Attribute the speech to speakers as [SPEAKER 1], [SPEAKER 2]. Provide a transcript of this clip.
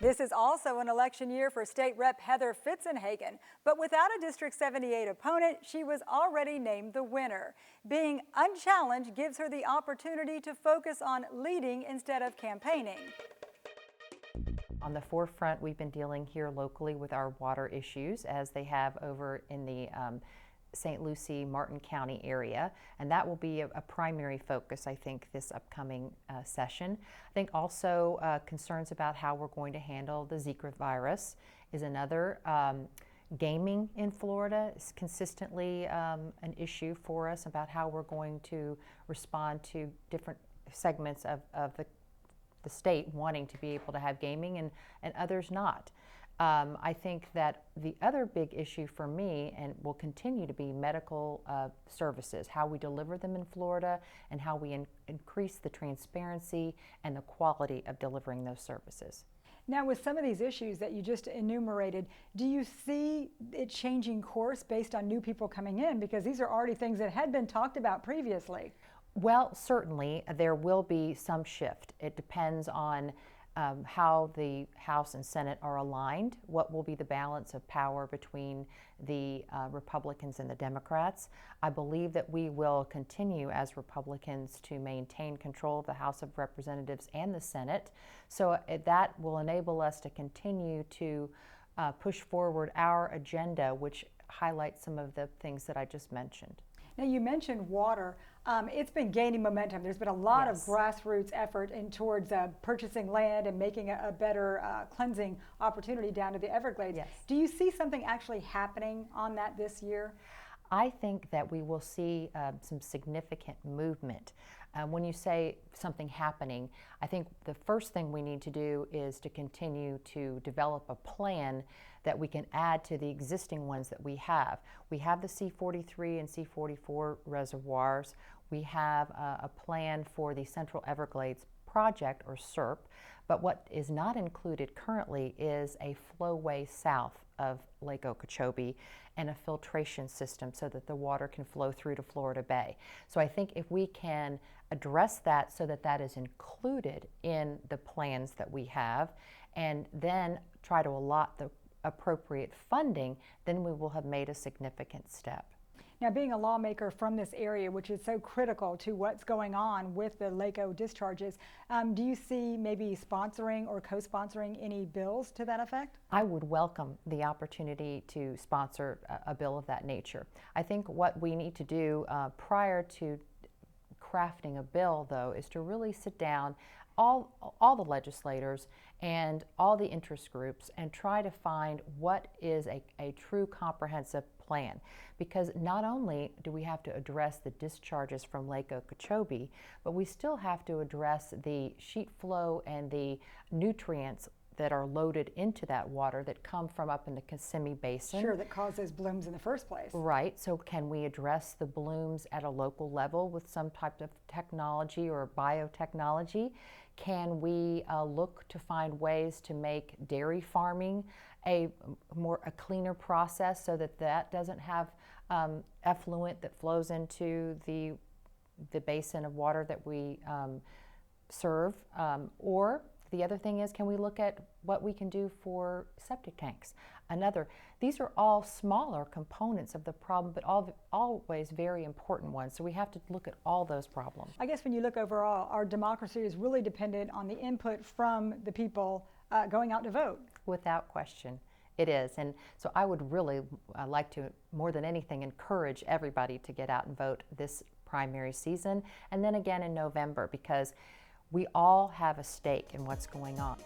[SPEAKER 1] This is also an election year for State Rep Heather Fitzenhagen, but without a District 78 opponent, she was already named the winner. Being unchallenged gives her the opportunity to focus on leading instead of campaigning.
[SPEAKER 2] On the forefront, we've been dealing here locally with our water issues as they have over in the St. Lucie, Martin County area, and that will be a primary focus, I think, this upcoming session. I think also concerns about how we're going to handle the Zika virus is another. Gaming in Florida is consistently an issue for us about how we're going to respond to different segments of the state wanting to be able to have gaming and others not. I think that the other big issue for me, and will continue to be, medical services, how we deliver them in Florida and how we increase the transparency and the quality of delivering those services.
[SPEAKER 1] Now, with some of these issues that you just enumerated, do you see it changing course based on new people coming in? Because these are already things that had been talked about previously.
[SPEAKER 2] Well, certainly there will be some shift. It depends on how the House and Senate are aligned, what will be the balance of power between the Republicans and the Democrats. I believe that we will continue as Republicans to maintain control of the House of Representatives and the Senate. So that will enable us to continue to push forward our agenda, which highlights some of the things that I just mentioned.
[SPEAKER 1] Now, you mentioned water. It's been gaining momentum. There's been a lot of grassroots effort towards purchasing land and making a better cleansing opportunity down to the Everglades.
[SPEAKER 2] Yes.
[SPEAKER 1] Do you see something actually happening on that this year?
[SPEAKER 2] I think that we will see some significant movement. When you say something happening, I think the first thing we need to do is to continue to develop a plan that we can add to the existing ones that we have. We have the C43 and C44 reservoirs. We have a plan for the Central Everglades Project, or SERP, but what is not included currently is a flowway south of Lake Okeechobee and a filtration system so that the water can flow through to Florida Bay. So I think if we can address that so that that is included in the plans that we have, and then try to allot the appropriate funding, then we will have made a significant step.
[SPEAKER 1] Now, being a lawmaker from this area, which is so critical to what's going on with the Lake O discharges, do you see maybe sponsoring or co-sponsoring any bills to that effect?
[SPEAKER 2] I would welcome the opportunity to sponsor a bill of that nature. I think what we need to do prior to crafting a bill, though, is to really sit down, all the legislators and all the interest groups, and try to find what is a true comprehensive plan. Because not only do we have to address the discharges from Lake Okeechobee, but we still have to address the sheet flow and the nutrients that are loaded into that water that come from up in the Kissimmee Basin.
[SPEAKER 1] Sure, that causes blooms in the first place.
[SPEAKER 2] Right, so can we address the blooms at a local level with some type of technology or biotechnology? Can we look to find ways to make dairy farming a cleaner process so that that doesn't have effluent that flows into the basin of water that we serve? Or the other thing is, can we look at what we can do for septic tanks? These are all smaller components of the problem, but always very important ones. So we have to look at all those problems.
[SPEAKER 1] I guess when you look overall, our democracy is really dependent on the input from the people going out to vote.
[SPEAKER 2] Without question, it is. And so I would really like to, more than anything, encourage everybody to get out and vote this primary season, and then again in November, because we all have a stake in what's going on.